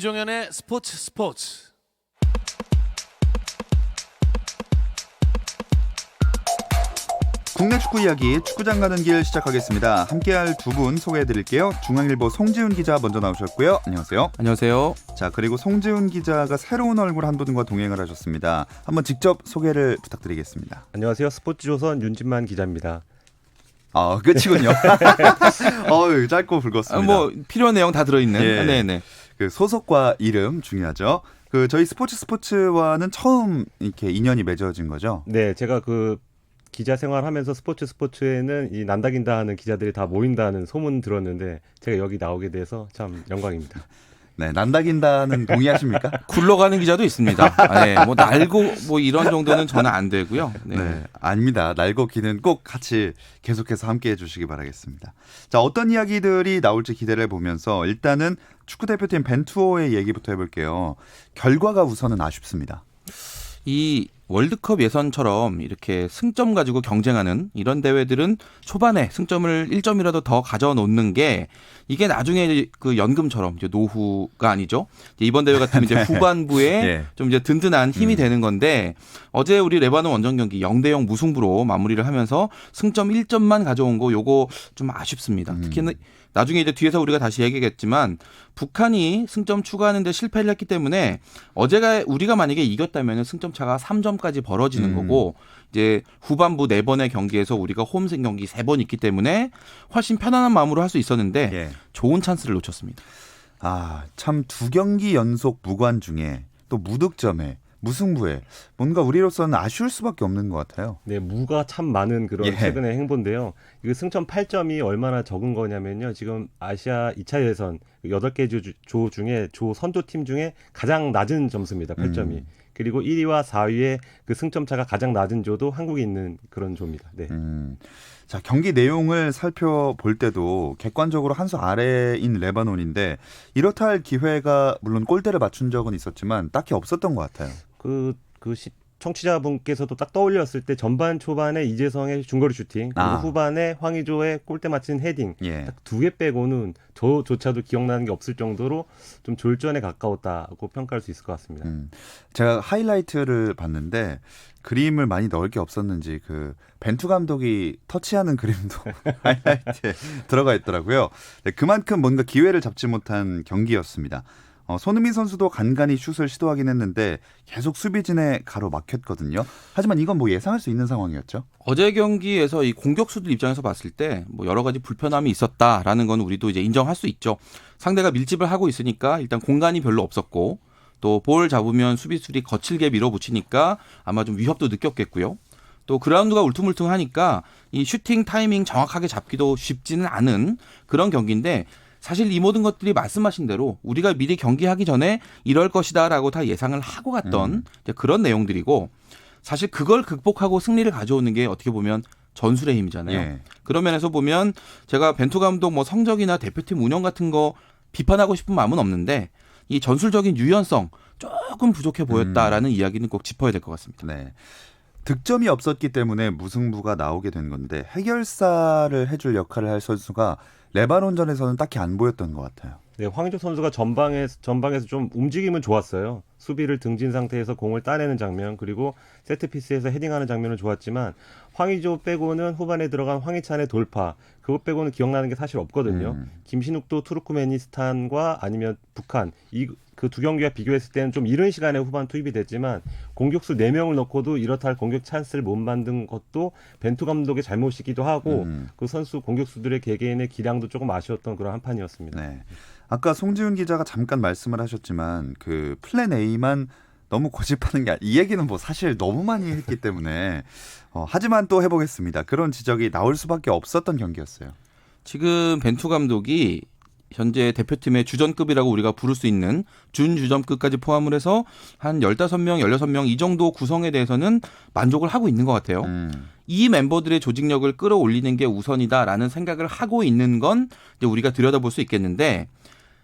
김종현의 스포츠. 국내 축구 이야기 축구장 가는 길 시작하겠습니다. 함께할 두 분 소개해드릴게요. 중앙일보 송지훈 기자 먼저 나오셨고요. 안녕하세요. 안녕하세요. 자, 그리고 송지훈 기자가 새로운 얼굴 한 분과 동행을 하셨습니다. 한번 직접 소개를 부탁드리겠습니다. 안녕하세요. 스포츠조선 윤진만 기자입니다. 끝이군요. 짧고 굵었습니다. 뭐 필요한 내용 다 들어있는. 예. 네네. 그 소속과 이름 중요하죠. 그 저희 스포츠와는 처음 이렇게 인연이 맺어진 거죠. 네, 제가 그 기자 생활하면서 스포츠에는 이 난다긴다 하는 기자들이 다 모인다는 소문 들었는데 제가 여기 나오게 돼서 참 영광입니다. 네, 난다긴다는 동의하십니까? 굴러가는 기자도 있습니다. 네, 뭐 날고 뭐 이런 정도는 저는 안 되고요. 네. 네, 아닙니다. 날고 기는 꼭 같이 계속해서 함께해 주시기 바라겠습니다. 자, 어떤 이야기들이 나올지 기대를 보면서 일단은 축구대표팀 벤투호의 얘기부터 해볼게요. 결과가 우선은 아쉽습니다. 이 월드컵 예선처럼 이렇게 승점 가지고 경쟁하는 이런 대회들은 초반에 승점을 1점이라도 더 가져놓는 게 이게 나중에 그 연금처럼 이제 노후가 아니죠. 이번 대회 같으면 이제 후반부에 예. 좀 이제 든든한 힘이 되는 건데 어제 우리 레바논 원정 경기 0대0 무승부로 마무리를 하면서 승점 1점만 가져온 거 요거 좀 아쉽습니다. 특히는 나중에 이제 뒤에서 우리가 다시 얘기하겠지만 북한이 승점 추가하는데 실패를 했기 때문에 어제가 우리가 만약에 이겼다면 승점 차가 3점까지 벌어지는 거고 이제 후반부 4번의 경기에서 우리가 홈승 경기 3번 있기 때문에 훨씬 편안한 마음으로 할 수 있었는데 예. 좋은 찬스를 놓쳤습니다. 참 2경기 연속 무관 중에 또 무득점에 무승부에 뭔가 우리로서는 아쉬울 수밖에 없는 것 같아요. 네, 무가 참 많은 그런 예. 최근의 행보인데요. 이거 승점 8점이 얼마나 적은 거냐면요. 지금 아시아 2차 예선 8개 조 중에 조 선두팀 중에 가장 낮은 점수입니다. 8점이. 그리고 1위와 4위의 그 승점 차가 가장 낮은 조도 한국에 있는 그런 조입니다. 네. 자, 경기 내용을 살펴볼 때도 객관적으로 한 수 아래인 레바논인데 이렇다 할 기회가 물론 골대를 맞춘 적은 있었지만 딱히 없었던 것 같아요. 청취자분께서도 딱 떠올렸을 때 전반 초반에 이재성의 중거리 슈팅 그리고 후반에 황의조의 골대 맞힌 헤딩 예. 딱 2개 빼고는 저조차도 기억나는 게 없을 정도로 좀 졸전에 가까웠다고 평가할 수 있을 것 같습니다. 제가 하이라이트를 봤는데 그림을 많이 넣을 게 없었는지 그 벤투 감독이 터치하는 그림도 하이라이트에 들어가 있더라고요. 네, 그만큼 뭔가 기회를 잡지 못한 경기였습니다. 손흥민 선수도 간간히 슛을 시도하긴 했는데 계속 수비진에 가로막혔거든요. 하지만 이건 뭐 예상할 수 있는 상황이었죠. 어제 경기에서 이 공격수들 입장에서 봤을 때 뭐 여러 가지 불편함이 있었다라는 건 우리도 이제 인정할 수 있죠. 상대가 밀집을 하고 있으니까 일단 공간이 별로 없었고 또 볼 잡으면 수비수들이 거칠게 밀어붙이니까 아마 좀 위협도 느꼈겠고요. 또 그라운드가 울퉁불퉁하니까 이 슈팅 타이밍 정확하게 잡기도 쉽지는 않은 그런 경기인데 사실 이 모든 것들이 말씀하신 대로 우리가 미리 경기하기 전에 이럴 것이다라고 다 예상을 하고 갔던 이제 그런 내용들이고 사실 그걸 극복하고 승리를 가져오는 게 어떻게 보면 전술의 힘이잖아요. 예. 그런 면에서 보면 제가 벤투 감독 뭐 성적이나 대표팀 운영 같은 거 비판하고 싶은 마음은 없는데 이 전술적인 유연성 조금 부족해 보였다라는 이야기는 꼭 짚어야 될 것 같습니다. 네. 득점이 없었기 때문에 무승부가 나오게 된 건데 해결사를 해줄 역할을 할 선수가 레바논전에서는 딱히 안 보였던 것 같아요. 네, 황의조 선수가 전방에서 좀 움직임은 좋았어요. 수비를 등진 상태에서 공을 따내는 장면 그리고 세트피스에서 헤딩하는 장면은 좋았지만 황의조 빼고는 후반에 들어간 황희찬의 돌파 그것 빼고는 기억나는 게 사실 없거든요. 김신욱도 투르크메니스탄과 아니면 북한 그 두 경기와 비교했을 때는 좀 이른 시간에 후반 투입이 됐지만 공격수 4명을 넣고도 이렇다 할 공격 찬스를 못 만든 것도 벤투 감독의 잘못이기도 하고 그 선수 공격수들의 개개인의 기량도 조금 아쉬웠던 그런 한 판이었습니다. 네. 아까 송지훈 기자가 잠깐 말씀을 하셨지만 그 플랜 A만 너무 고집하는 게 이 얘기는 뭐 사실 너무 많이 했기 때문에 하지만 또 해보겠습니다. 그런 지적이 나올 수밖에 없었던 경기였어요. 지금 벤투 감독이 현재 대표팀의 주전급이라고 우리가 부를 수 있는 준주전급까지 포함을 해서 한 15명, 16명 이 정도 구성에 대해서는 만족을 하고 있는 것 같아요. 이 멤버들의 조직력을 끌어올리는 게 우선이다라는 생각을 하고 있는 건 이제 우리가 들여다볼 수 있겠는데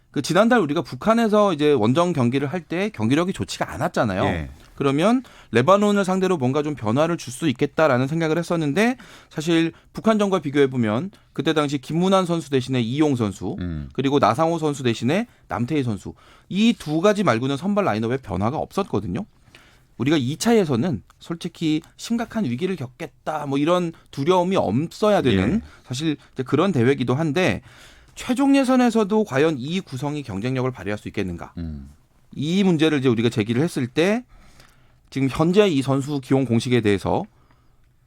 그 지난달 우리가 북한에서 이제 원정 경기를 할 때 경기력이 좋지가 않았잖아요. 예. 그러면 레바논을 상대로 뭔가 좀 변화를 줄 수 있겠다라는 생각을 했었는데 사실 북한전과 비교해 보면 그때 당시 김문환 선수 대신에 이용 선수 그리고 나상호 선수 대신에 남태희 선수 이 두 가지 말고는 선발 라인업에 변화가 없었거든요. 우리가 2차에서는 솔직히 심각한 위기를 겪겠다 뭐 이런 두려움이 없어야 되는 사실 이제 그런 대회이기도 한데 최종 예선에서도 과연 이 구성이 경쟁력을 발휘할 수 있겠는가? 이 문제를 이제 우리가 제기를 했을 때 지금 현재 이 선수 기용 공식에 대해서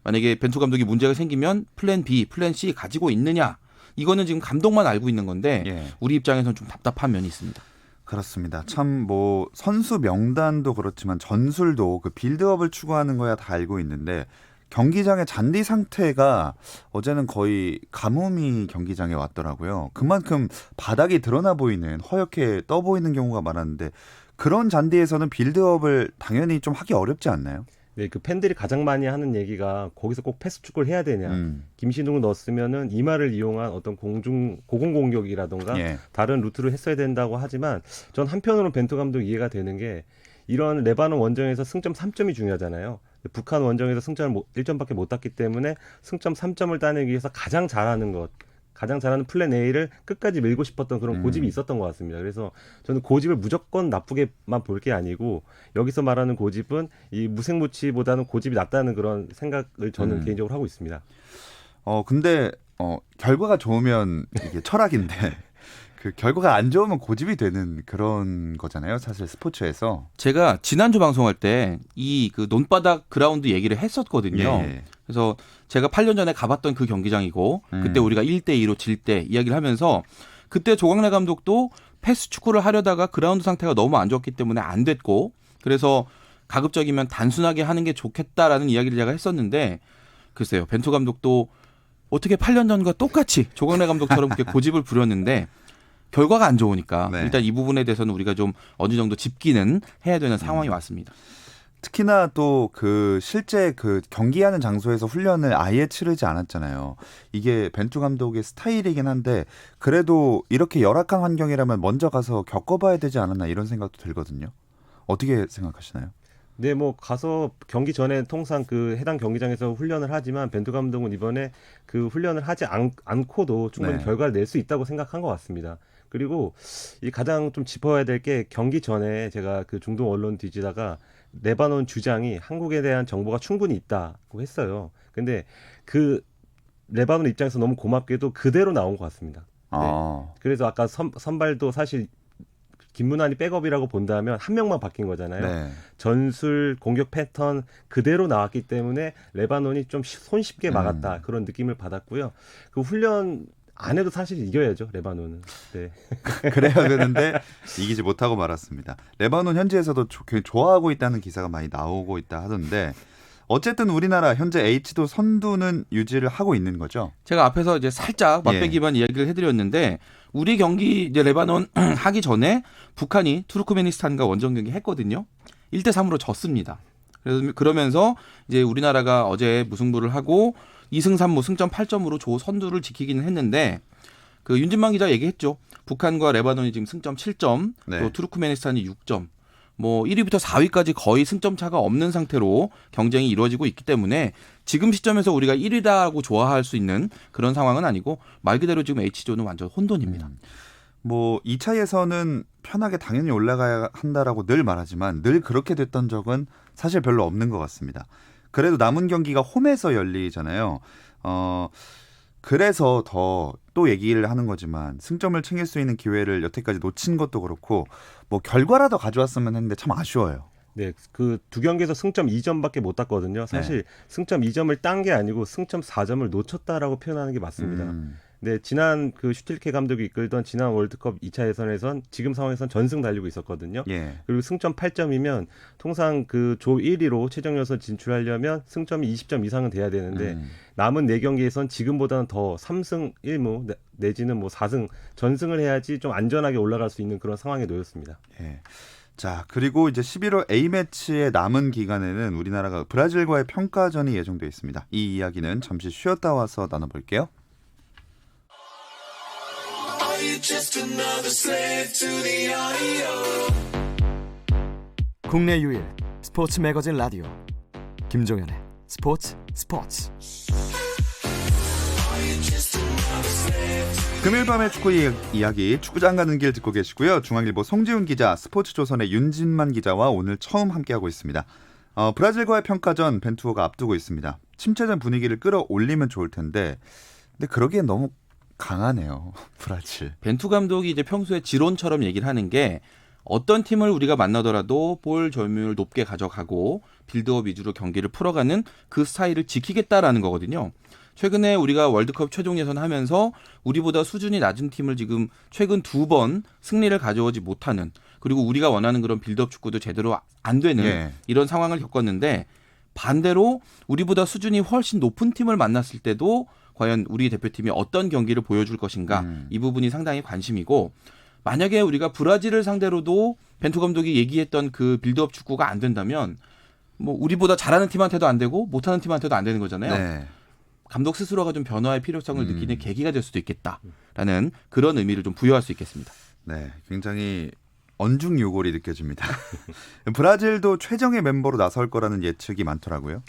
만약에 벤투 감독이 문제가 생기면 플랜 B, 플랜 C 가지고 있느냐? 이거는 지금 감독만 알고 있는 건데 우리 입장에서는 좀 답답한 면이 있습니다. 그렇습니다. 참 뭐 선수 명단도 그렇지만 전술도 그 빌드업을 추구하는 거야 다 알고 있는데 경기장의 잔디 상태가 어제는 거의 가뭄이 경기장에 왔더라고요. 그만큼 바닥이 드러나 보이는 허옇게 떠 보이는 경우가 많았는데 그런 잔디에서는 빌드업을 당연히 좀 하기 어렵지 않나요? 네, 그 팬들이 가장 많이 하는 얘기가 거기서 꼭 패스 축구를 해야 되냐. 김신웅을 넣었으면은 이마를 이용한 어떤 고공 공격이라던가 다른 루트를 했어야 된다고 하지만 전 한편으로는 벤투 감독 이해가 되는 게 이런 레바논 원정에서 승점 3점이 중요하잖아요. 북한 원정에서 승점을 1점밖에 못 땄기 때문에 승점 3점을 따내기 위해서 가장 잘하는 플랜 A를 끝까지 밀고 싶었던 그런 고집이 있었던 것 같습니다. 그래서 저는 고집을 무조건 나쁘게만 볼 게 아니고 여기서 말하는 고집은 이 무색무취보다는 고집이 낫다는 그런 생각을 저는 개인적으로 하고 있습니다. 근데 결과가 좋으면 이게 철학인데 그 결과가 안 좋으면 고집이 되는 그런 거잖아요. 사실 스포츠에서. 제가 지난주 방송할 때 이 그 논바닥 그라운드 얘기를 했었거든요. 그래서 제가 8년 전에 가봤던 그 경기장이고 그때 우리가 1대2로 질 때 이야기를 하면서 그때 조광래 감독도 패스 축구를 하려다가 그라운드 상태가 너무 안 좋았기 때문에 안 됐고 그래서 가급적이면 단순하게 하는 게 좋겠다라는 이야기를 제가 했었는데 글쎄요. 벤투 감독도 어떻게 8년 전과 똑같이 조광래 감독처럼 그렇게 고집을 부렸는데 결과가 안 좋으니까 일단 이 부분에 대해서는 우리가 좀 어느 정도 짚기는 해야 되는 상황이 왔습니다. 특히나 또 그 실제 그 경기하는 장소에서 훈련을 아예 치르지 않았잖아요. 이게 벤투 감독의 스타일이긴 한데 그래도 이렇게 열악한 환경이라면 먼저 가서 겪어봐야 되지 않았나 이런 생각도 들거든요. 어떻게 생각하시나요? 네, 뭐 가서 경기 전에 통상 그 해당 경기장에서 훈련을 하지만 벤투 감독은 이번에 그 훈련을 하지 않고도 충분히 결과를 낼 수 있다고 생각한 것 같습니다. 그리고 이 가장 좀 짚어야 될 게 경기 전에 제가 그 중동 언론 뒤지다가 레바논 주장이 한국에 대한 정보가 충분히 있다고 했어요. 근데 그 레바논 입장에서 너무 고맙게도 그대로 나온 것 같습니다. 그래서 아까 선발도 사실 김문환이 백업이라고 본다면 한 명만 바뀐 거잖아요. 전술 공격 패턴 그대로 나왔기 때문에 레바논이 좀 손쉽게 막았다. 그런 느낌을 받았고요. 그 훈련 안 해도 사실 이겨야죠, 레바논은. 네. 그래야 되는데 이기지 못하고 말았습니다. 레바논 현지에서도 좋아하고 있다는 기사가 많이 나오고 있다 하던데 어쨌든 우리나라 현재 H도 선두는 유지를 하고 있는 거죠. 제가 앞에서 이제 살짝 맛배기만 이야기를 해드렸는데 우리 경기 이제 레바논 하기 전에 북한이 투르크메니스탄과 원정 경기 했거든요. 1대3으로 졌습니다. 그러면서 이제 우리나라가 어제 무승부를 하고 2승 3무 승점 8점으로 조 선두를 지키기는 했는데 그 윤진만 기자 얘기했죠. 북한과 레바논이 지금 승점 7점, 또 투르크메니스탄이 6점. 뭐 1위부터 4위까지 거의 승점 차가 없는 상태로 경쟁이 이루어지고 있기 때문에 지금 시점에서 우리가 1위라고 좋아할 수 있는 그런 상황은 아니고 말 그대로 지금 H조는 완전 혼돈입니다. 뭐 2차에서는 편하게 당연히 올라가야 한다라고 늘 말하지만 늘 그렇게 됐던 적은 사실 별로 없는 것 같습니다. 그래도 남은 경기가 홈에서 열리잖아요. 그래서 더 또 얘기를 하는 거지만 승점을 챙길 수 있는 기회를 여태까지 놓친 것도 그렇고 뭐 결과라도 가져왔으면 했는데 참 아쉬워요. 네, 그 두 경기에서 승점 2점밖에 못 땄거든요. 사실 승점 2점을 딴 게 아니고 승점 4점을 놓쳤다라고 표현하는 게 맞습니다. 네, 지난 그 슈틸케 감독이 이끌던 지난 월드컵 2차 예선에선 지금 상황에선 전승 달리고 있었거든요. 그리고 승점 8점이면 통상 그 조 1위로 최종 예선 진출하려면 승점이 20점 이상은 돼야 되는데 남은 4경기에선 지금보다는 더 3승 1무 내지는 뭐 4승 전승을 해야지 좀 안전하게 올라갈 수 있는 그런 상황에 놓였습니다. 자, 그리고 이제 11월 A매치의 남은 기간에는 우리나라가 브라질과의 평가전이 예정되어 있습니다. 이 이야기는 잠시 쉬었다 와서 나눠볼게요. 국내 유일 스포츠 매거진 라디오 김종현의 스포츠. 금요일 밤의 축구 이야기 축구장 가는 길 듣고 계시고요. 중앙일보 송지훈 기자, 스포츠조선의 윤진만 기자와 오늘 처음 함께하고 있습니다. 브라질과의 평가전 벤투호가 앞두고 있습니다. 침체된 분위기를 끌어올리면 좋을 텐데 근데 그러기엔 너무 강하네요. 브라질. 벤투 감독이 이제 평소에 지론처럼 얘기를 하는 게 어떤 팀을 우리가 만나더라도 볼 점유율 높게 가져가고 빌드업 위주로 경기를 풀어가는 그 스타일을 지키겠다라는 거거든요. 최근에 우리가 월드컵 최종 예선 하면서 우리보다 수준이 낮은 팀을 지금 최근 2번 승리를 가져오지 못하는, 그리고 우리가 원하는 그런 빌드업 축구도 제대로 안 되는 이런 상황을 겪었는데, 반대로 우리보다 수준이 훨씬 높은 팀을 만났을 때도 과연 우리 대표팀이 어떤 경기를 보여줄 것인가, 이 부분이 상당히 관심이고, 만약에 우리가 브라질을 상대로도 벤투 감독이 얘기했던 그 빌드업 축구가 안 된다면 뭐 우리보다 잘하는 팀한테도 안 되고 못하는 팀한테도 안 되는 거잖아요. 네. 감독 스스로가 좀 변화의 필요성을 느끼는 계기가 될 수도 있겠다라는 그런 의미를 좀 부여할 수 있겠습니다. 네, 굉장히 언중요골이 느껴집니다. 브라질도 최정예 멤버로 나설 거라는 예측이 많더라고요.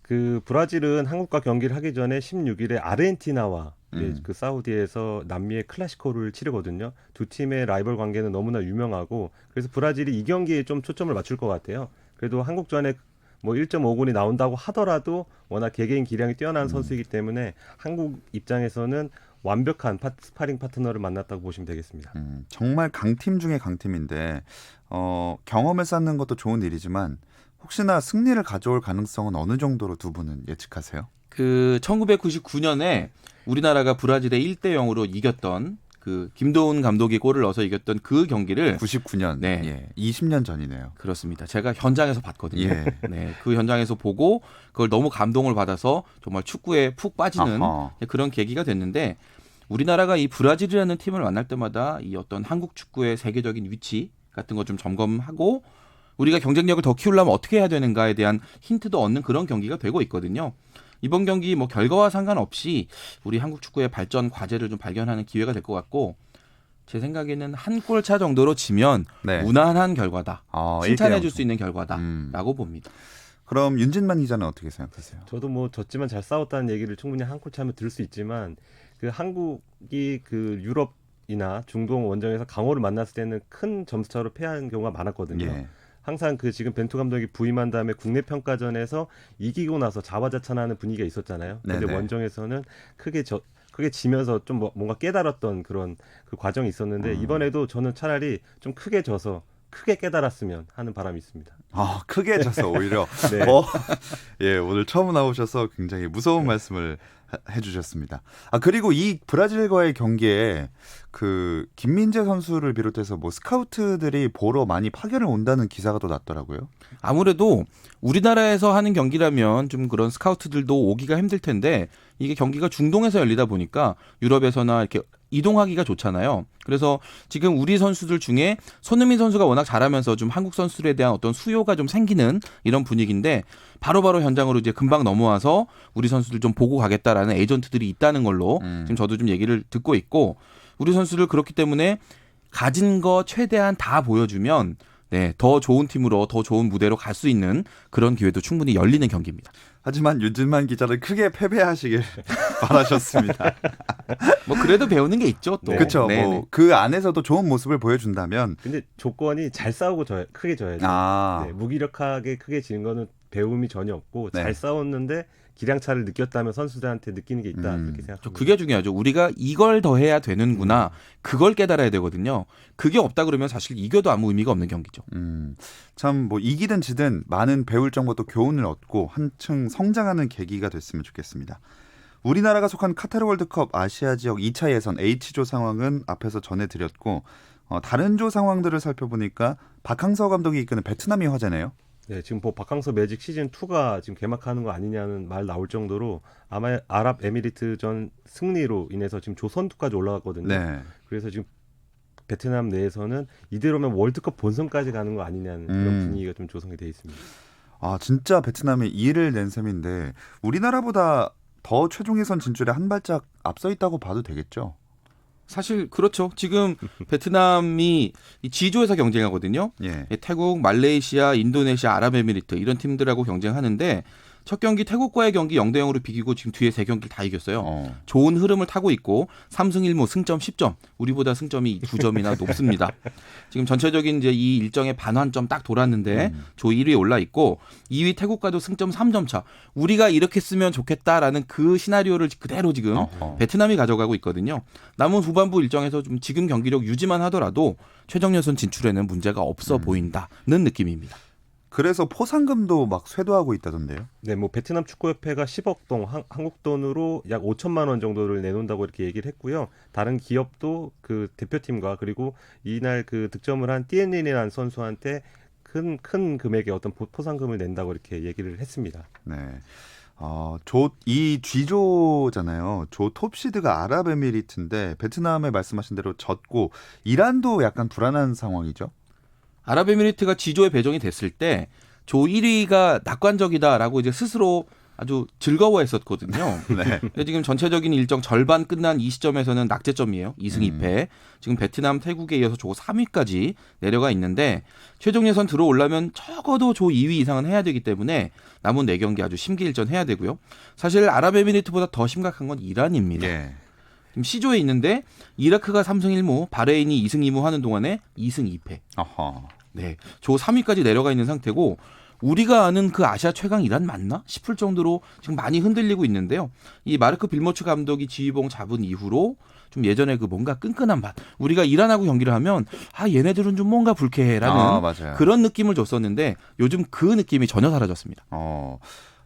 그 브라질은 한국과 경기를 하기 전에 16일에 아르헨티나와 그 사우디에서 남미의 클래시코를 치르거든요. 두 팀의 라이벌 관계는 너무나 유명하고, 그래서 브라질이 이 경기에 좀 초점을 맞출 것 같아요. 그래도 한국전에 뭐 1.5군이 나온다고 하더라도 워낙 개개인 기량이 뛰어난 선수이기 때문에 한국 입장에서는 완벽한 스파링 파트너를 만났다고 보시면 되겠습니다. 정말 강팀 중에 강팀인데 경험을 쌓는 것도 좋은 일이지만 혹시나 승리를 가져올 가능성은 어느 정도로 두 분은 예측하세요? 그 1999년에 우리나라가 브라질에 1대0으로 이겼던 그 김도훈 감독이 골을 넣어서 이겼던 그 경기를 99년, 네. 예, 20년 전이네요. 그렇습니다. 제가 현장에서 봤거든요. 예. 네, 그 현장에서 보고 그걸 너무 감동을 받아서 정말 축구에 푹 빠지는 그런 계기가 됐는데, 우리나라가 이 브라질이라는 팀을 만날 때마다 이 어떤 한국 축구의 세계적인 위치 같은 거 좀 점검하고 우리가 경쟁력을 더 키우려면 어떻게 해야 되는가에 대한 힌트도 얻는 그런 경기가 되고 있거든요. 이번 경기 뭐 결과와 상관없이 우리 한국 축구의 발전 과제를 좀 발견하는 기회가 될 것 같고, 제 생각에는 한 골 차 정도로 지면 네. 무난한 결과다. 칭찬해 줄 1대0. 수 있는 결과다라고 봅니다. 그럼 윤진만 기자는 어떻게 생각하세요? 저도 뭐 졌지만 잘 싸웠다는 얘기를 충분히 한 골 차면 들을 수 있지만, 그 한국이 그 유럽이나 중동 원정에서 강호를 만났을 때는 큰 점수차로 패하는 경우가 많았거든요. 예. 항상 그 지금 벤투 감독이 부임한 다음에 국내 평가전에서 이기고 나서 자화자찬하는 분위기가 있었잖아요. 근데 네네. 원정에서는 크게 지면서 좀 뭔가 깨달았던 그런 그 과정이 있었는데, 이번에도 저는 차라리 좀 크게 져서 크게 깨달았으면 하는 바람이 있습니다. 크게 져서 오히려 네. 예, 오늘 처음 나오셔서 굉장히 무서운 말씀을 해주셨습니다. 그리고 이 브라질과의 경기에 그 김민재 선수를 비롯해서 뭐 스카우트들이 보러 많이 파견을 온다는 기사가 또 났더라고요. 아무래도 우리나라에서 하는 경기라면 좀 그런 스카우트들도 오기가 힘들 텐데, 이게 경기가 중동에서 열리다 보니까 유럽에서나 이렇게 이동하기가 좋잖아요. 그래서 지금 우리 선수들 중에 손흥민 선수가 워낙 잘하면서 좀 한국 선수들에 대한 어떤 수요가 좀 생기는 이런 분위기인데, 바로바로 현장으로 이제 금방 넘어와서 우리 선수들 좀 보고 가겠다라는 에이전트들이 있다는 걸로 지금 저도 좀 얘기를 듣고 있고, 우리 선수들 그렇기 때문에 가진 거 최대한 다 보여주면 더 좋은 팀으로 더 좋은 무대로 갈 수 있는 그런 기회도 충분히 열리는 경기입니다. 하지만 윤진만 기자는 크게 패배하시길 바라셨습니다. 뭐 그래도 배우는 게 있죠. 또. 그렇죠. 네네. 뭐 그 안에서도 좋은 모습을 보여준다면. 근데 조건이 잘 싸우고 크게 져야죠. 무기력하게 크게 지는 거는 배움이 전혀 없고, 잘 싸웠는데 기량차를 느꼈다면 선수들한테 느끼는 게 있다, 그렇게 생각합니다. 그게 중요하죠. 우리가 이걸 더 해야 되는구나. 그걸 깨달아야 되거든요. 그게 없다 그러면 사실 이겨도 아무 의미가 없는 경기죠. 참 뭐 이기든 지든 많은 배울 정보도 교훈을 얻고 한층 성장하는 계기가 됐으면 좋겠습니다. 우리나라가 속한 카타르 월드컵 아시아 지역 2차 예선 H조 상황은 앞에서 전해드렸고, 다른 조 상황들을 살펴보니까 박항서 감독이 이끄는 베트남이 화제네요. 네, 지금 뭐 박항서 매직 시즌 2가 지금 개막하는 거 아니냐는 말 나올 정도로 아마 아랍에미리트전 승리로 인해서 지금 조선투까지 올라갔거든요. 네. 그래서 지금 베트남 내에서는 이대로면 월드컵 본선까지 가는 거 아니냐는 그런 분위기가 좀 조성이 돼 있습니다. 진짜 베트남이 이를 낸 셈인데 우리나라보다 더 최종 예선 진출에 한 발짝 앞서 있다고 봐도 되겠죠? 사실 그렇죠. 지금 베트남이 이 G조에서 경쟁하거든요. 예. 태국, 말레이시아, 인도네시아, 아랍에미리트 이런 팀들하고 경쟁하는데 첫 경기 태국과의 경기 0대0으로 비기고 지금 뒤에 3경기를 다 이겼어요. 좋은 흐름을 타고 있고 3승 1무 승점 10점. 우리보다 승점이 2점이나 높습니다. 지금 전체적인 이제 이 일정의 반환점 딱 돌았는데 조 1위에 올라 있고 2위 태국과도 승점 3점 차. 우리가 이렇게 쓰면 좋겠다라는 그 시나리오를 그대로 지금 베트남이 가져가고 있거든요. 남은 후반부 일정에서 좀 지금 경기력 유지만 하더라도 최종 예선 진출에는 문제가 없어 보인다는 느낌입니다. 그래서 포상금도 막 쇄도하고 있다던데요. 네, 뭐 베트남 축구협회가 10억 동, 한국 돈으로 약 5천만 원 정도를 내놓는다고 이렇게 얘기를 했고요. 다른 기업도 그 대표팀과 그리고 이날 그 득점을 한 띠엔린이라는 선수한테 큰 금액의 어떤 포상금을 낸다고 이렇게 얘기를 했습니다. 네. 이 G조잖아요. 조 톱시드가 아랍에미리트인데 베트남에 말씀하신 대로 졌고 이란도 약간 불안한 상황이죠. 아랍에미리트가 G조에 배정이 됐을 때 조 1위가 낙관적이다라고 이제 스스로 아주 즐거워했었거든요. 네. 근데 지금 전체적인 일정 절반 끝난 이 시점에서는 낙제점이에요. 2승 2패. 지금 베트남, 태국에 이어서 조 3위까지 내려가 있는데 최종 예선 들어오려면 적어도 조 2위 이상은 해야 되기 때문에 남은 4경기 아주 심기일전 해야 되고요. 사실 아랍에미리트보다 더 심각한 건 이란입니다. 예. 지금 C조에 있는데 이라크가 3승 1무, 바레인이 2승 2무 하는 동안에 2승 2패. 어허. 네, 조 3위까지 내려가 있는 상태고 우리가 아는 그 아시아 최강 이란 맞나 싶을 정도로 지금 많이 흔들리고 있는데요. 이 마르크 빌모츠 감독이 지휘봉 잡은 이후로 좀 예전에 그 뭔가 끈끈한 맛. 우리가 이란하고 경기를 하면 얘네들은 좀 뭔가 불쾌해라는 맞아요. 그런 느낌을 줬었는데 요즘 그 느낌이 전혀 사라졌습니다.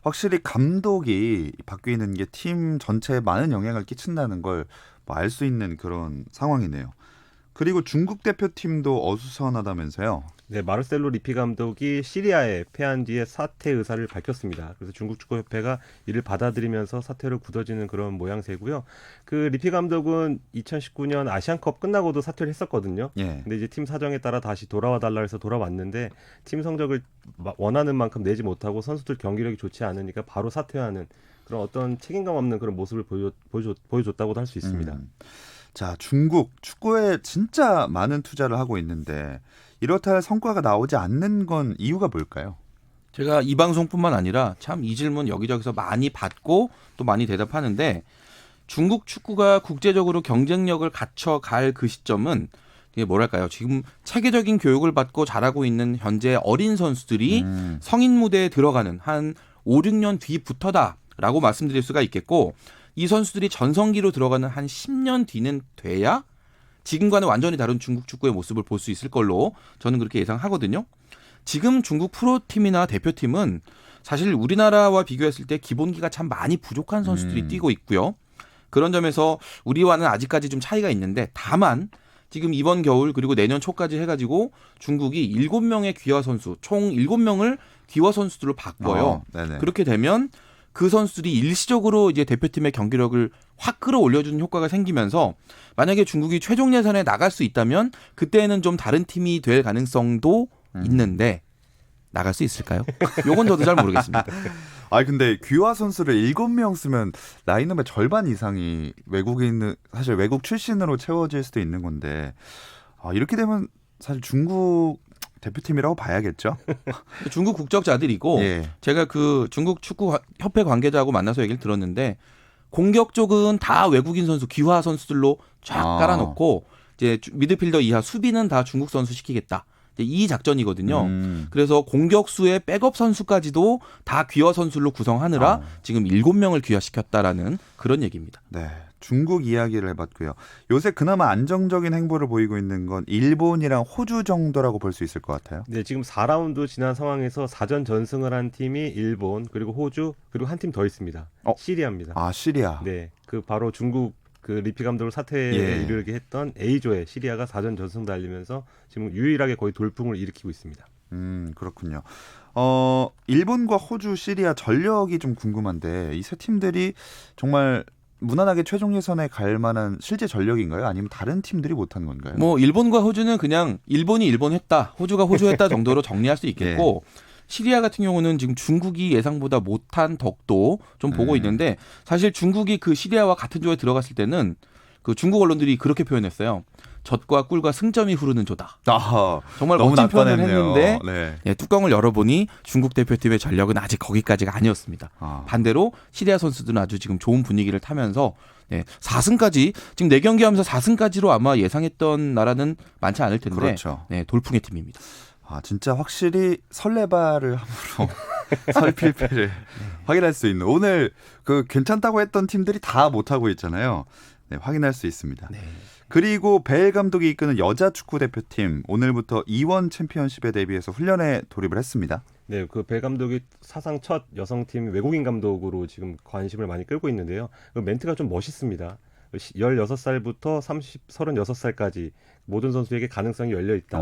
확실히 감독이 바뀌는 게 팀 전체에 많은 영향을 끼친다는 걸 알 수 있는 그런 상황이네요. 그리고 중국 대표팀도 어수선하다면서요. 네, 마르셀로 리피 감독이 시리아에 패한 뒤에 사퇴 의사를 밝혔습니다. 그래서 중국 축구협회가 이를 받아들이면서 사퇴를 굳어지는 그런 모양새고요. 그 리피 감독은 2019년 아시안컵 끝나고도 사퇴를 했었거든요. 예. 근데 이제 팀 사정에 따라 다시 돌아와 달라 해서 돌아왔는데 팀 성적을 원하는 만큼 내지 못하고 선수들 경기력이 좋지 않으니까 바로 사퇴하는 그런 어떤 책임감 없는 그런 모습을 보여줬다고도 할 수 있습니다. 자, 중국 축구에 진짜 많은 투자를 하고 있는데 이렇다 할 성과가 나오지 않는 건 이유가 뭘까요? 제가 이 방송뿐만 아니라 참 이 질문 여기저기서 많이 받고 또 많이 대답하는데 중국 축구가 국제적으로 경쟁력을 갖춰갈 그 시점은 이게 뭐랄까요? 지금 체계적인 교육을 받고 자라고 있는 현재 어린 선수들이 성인 무대에 들어가는 한 5, 6년 뒤부터다라고 말씀드릴 수가 있겠고 이 선수들이 전성기로 들어가는 한 10년 뒤는 돼야 지금과는 완전히 다른 중국 축구의 모습을 볼 수 있을 걸로 저는 그렇게 예상하거든요. 지금 중국 프로팀이나 대표팀은 사실 우리나라와 비교했을 때 기본기가 참 많이 부족한 선수들이 뛰고 있고요. 그런 점에서 우리와는 아직까지 좀 차이가 있는데 다만 지금 이번 겨울 그리고 내년 초까지 해가지고 중국이 7명의 귀화 선수, 총 7명을 귀화 선수들로 바꿔요. 그렇게 되면 그 선수들이 일시적으로 이제 대표팀의 경기력을 확 끌어올려주는 효과가 생기면서 만약에 중국이 최종 예선에 나갈 수 있다면 그때는 좀 다른 팀이 될 가능성도 있는데 나갈 수 있을까요? 요건 저도 잘 모르겠습니다. 근데 귀화 선수를 7명 쓰면 라인업의 절반 이상이 외국인, 사실 외국 출신으로 채워질 수도 있는 건데 이렇게 되면 사실 중국 대표팀이라고 봐야겠죠. 중국 국적자들이고 예. 제가 그 중국 축구 협회 관계자하고 만나서 얘기를 들었는데 공격 쪽은 다 외국인 선수, 귀화 선수들로 쫙 깔아놓고 이제 미드필더 이하 수비는 다 중국 선수 시키겠다. 이 작전이거든요. 그래서 공격수의 백업 선수까지도 다 귀화 선수로 구성하느라 지금 7명을 귀화시켰다라는 그런 얘기입니다. 네, 중국 이야기를 해봤고요. 요새 그나마 안정적인 행보를 보이고 있는 건 일본이랑 호주 정도라고 볼 수 있을 것 같아요. 네, 지금 4라운드 지난 상황에서 4전 전승을 한 팀이 일본, 그리고 호주, 그리고 한 팀 더 있습니다. 시리아입니다. 시리아. 네, 그 바로 중국 그 리피 감독을 사퇴에 이르게 했던 A조의 시리아가 4전 전승 달리면서 지금 유일하게 거의 돌풍을 일으키고 있습니다. 그렇군요. 일본과 호주, 시리아 전력이 좀 궁금한데 이 세 팀들이 정말 무난하게 최종 예선에 갈 만한 실제 전력인가요? 아니면 다른 팀들이 못한 건가요? 뭐 일본과 호주는 그냥 일본이 일본했다, 호주가 호주했다 정도로 정리할 수 있겠고 시리아 같은 경우는 지금 중국이 예상보다 못한 덕도 좀 보고 있는데 사실 중국이 그 시리아와 같은 조에 들어갔을 때는 그 중국 언론들이 그렇게 표현했어요. 젖과 꿀과 승점이 흐르는 조다. 아, 정말 너무 멋진 표현을 낙관했네요. 했는데 네. 예, 뚜껑을 열어보니 중국 대표팀의 전력은 아직 거기까지가 아니었습니다. 반대로 시리아 선수들은 아주 지금 좋은 분위기를 타면서 4승까지 지금 4경기 하면서 4승까지로 아마 예상했던 나라는 많지 않을 텐데 그렇죠. 돌풍의 팀입니다. 진짜 확실히 설레발을 함으로 설필패를 확인할 수 있는 오늘 그 괜찮다고 했던 팀들이 다 못하고 있잖아요. 네, 확인할 수 있습니다. 네. 그리고 벨 감독이 이끄는 여자 축구 대표팀 오늘부터 E1 챔피언십에 대비해서 훈련에 돌입을 했습니다. 네, 그 벨 감독이 사상 첫 여성팀 외국인 감독으로 지금 관심을 많이 끌고 있는데요. 그 멘트가 좀 멋있습니다. 16살부터 36살까지 모든 선수에게 가능성이 열려 있다.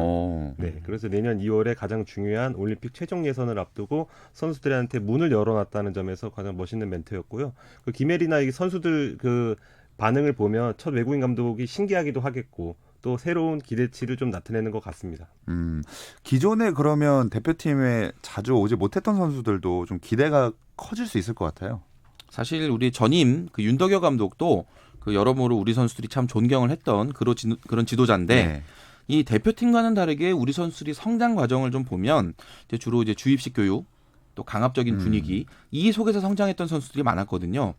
네, 그래서 내년 2월에 가장 중요한 올림픽 최종 예선을 앞두고 선수들한테 문을 열어놨다는 점에서 가장 멋있는 멘트였고요. 그 김혜리나 이 선수들 그 반응을 보면 첫 외국인 감독이 신기하기도 하겠고 또 새로운 기대치를 좀 나타내는 것 같습니다. 기존에 그러면 대표팀에 자주 오지 못했던 선수들도 좀 기대가 커질 수 있을 것 같아요. 사실 우리 전임 그 윤덕여 감독도 그 여러모로 우리 선수들이 참 존경을 했던 그런 지도자인데 네. 이 대표팀과는 다르게 우리 선수들이 성장 과정을 좀 보면 이제 주로 이제 주입식 교육 또 강압적인 분위기 이 속에서 성장했던 선수들이 많았거든요.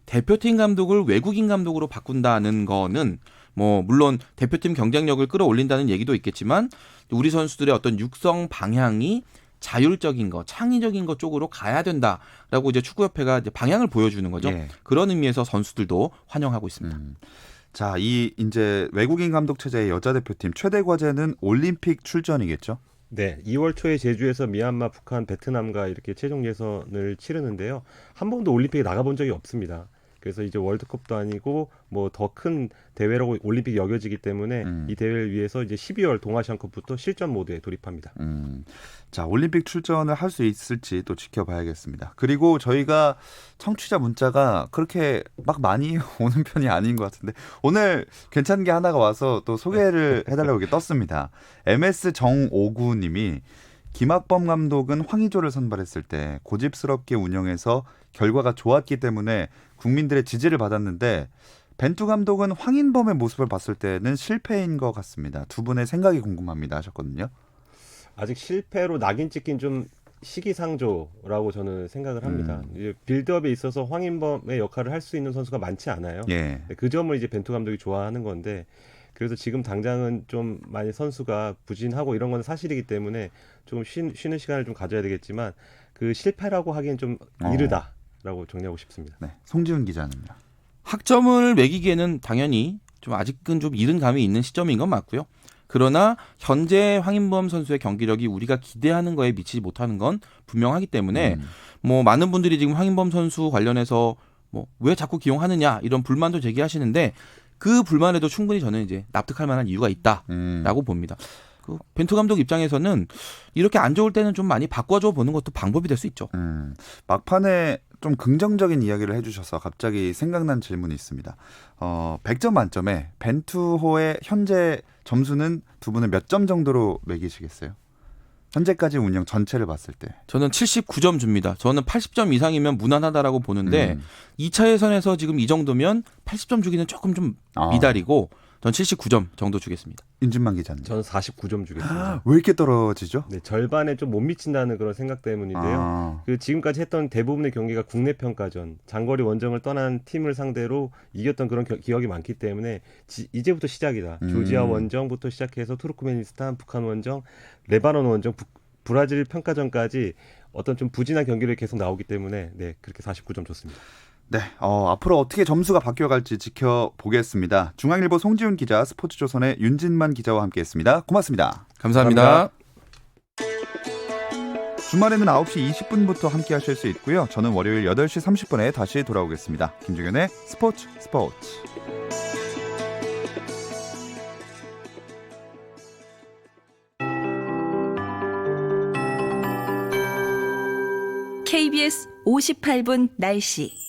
대표팀 감독을 외국인 감독으로 바꾼다는 거는 뭐 물론 대표팀 경쟁력을 끌어올린다는 얘기도 있겠지만 우리 선수들의 어떤 육성 방향이 자율적인 거, 창의적인 것 쪽으로 가야 된다라고 이제 축구협회가 이제 방향을 보여주는 거죠. 예. 그런 의미에서 선수들도 환영하고 있습니다. 자, 이 이제 외국인 감독 체제의 여자 대표팀 최대 과제는 올림픽 출전이겠죠? 네, 2월 초에 제주에서 미얀마, 북한, 베트남과 이렇게 최종 예선을 치르는데요. 한 번도 올림픽에 나가본 적이 없습니다. 그래서 이제 월드컵도 아니고 뭐 더 큰 대회라고 올림픽이 여겨지기 때문에 이 대회를 위해서 이제 12월 동아시안컵부터 실전 모드에 돌입합니다. 자, 올림픽 출전을 할 수 있을지 또 지켜봐야겠습니다. 그리고 저희가 청취자 문자가 그렇게 막 많이 오는 편이 아닌 것 같은데 오늘 괜찮은 게 하나가 와서 또 소개를 해달라고 이렇게 떴습니다. MS 정오구님이 김학범 감독은 황의조를 선발했을 때 고집스럽게 운영해서 결과가 좋았기 때문에 국민들의 지지를 받았는데 벤투 감독은 황인범의 모습을 봤을 때는 실패인 것 같습니다. 두 분의 생각이 궁금합니다 하셨거든요. 아직 실패로 낙인 찍긴 좀 시기상조라고 저는 생각을 합니다. 이제 빌드업에 있어서 황인범의 역할을 할 수 있는 선수가 많지 않아요. 예. 그 점을 이제 벤투 감독이 좋아하는 건데 그래서 지금 당장은 좀 많이 선수가 부진하고 이런 건 사실이기 때문에 좀 쉬는 시간을 좀 가져야 되겠지만 그 실패라고 하기엔 좀 이르다라고 정리하고 싶습니다. 네, 송지훈 기자는요. 학점을 매기기에는 당연히 좀 아직은 좀 이른 감이 있는 시점인 건 맞고요. 그러나 현재 황인범 선수의 경기력이 우리가 기대하는 거에 미치지 못하는 건 분명하기 때문에 뭐 많은 분들이 지금 황인범 선수 관련해서 뭐 왜 자꾸 기용하느냐 이런 불만도 제기하시는데 그 불만에도 충분히 저는 이제 납득할 만한 이유가 있다라고 봅니다. 그 벤투 감독 입장에서는 이렇게 안 좋을 때는 좀 많이 바꿔줘 보는 것도 방법이 될 수 있죠. 막판에 좀 긍정적인 이야기를 해주셔서 갑자기 생각난 질문이 있습니다. 100점 만점에 벤투호의 현재 점수는 두 분은 몇 점 정도로 매기시겠어요? 현재까지 운영 전체를 봤을 때. 저는 79점 줍니다. 저는 80점 이상이면 무난하다라고 보는데 2차 예선에서 지금 이 정도면 80점 주기는 조금 좀 미달이고 전 79점 정도 주겠습니다. 윤진만 기자님. 저는 49점 주겠습니다. 왜 이렇게 떨어지죠? 네, 절반에 좀 못 미친다는 그런 생각 때문인데요. 그 지금까지 했던 대부분의 경기가 국내 평가전, 장거리 원정을 떠난 팀을 상대로 이겼던 그런 기억이 많기 때문에 이제부터 시작이다. 조지아 원정부터 시작해서 투르크메니스탄, 북한 원정, 레바논 원정, 브라질 평가전까지 어떤 좀 부진한 경기를 계속 나오기 때문에 네, 그렇게 49점 줬습니다. 네, 앞으로 어떻게 점수가 바뀌어갈지 지켜보겠습니다. 중앙일보 송지훈 기자, 스포츠조선의 윤진만 기자와 함께했습니다. 고맙습니다. 감사합니다. 주말에는 9시 20분부터 함께하실 수 있고요. 저는 월요일 8시 30분에 다시 돌아오겠습니다. 김종현의 스포츠. KBS 58분 날씨.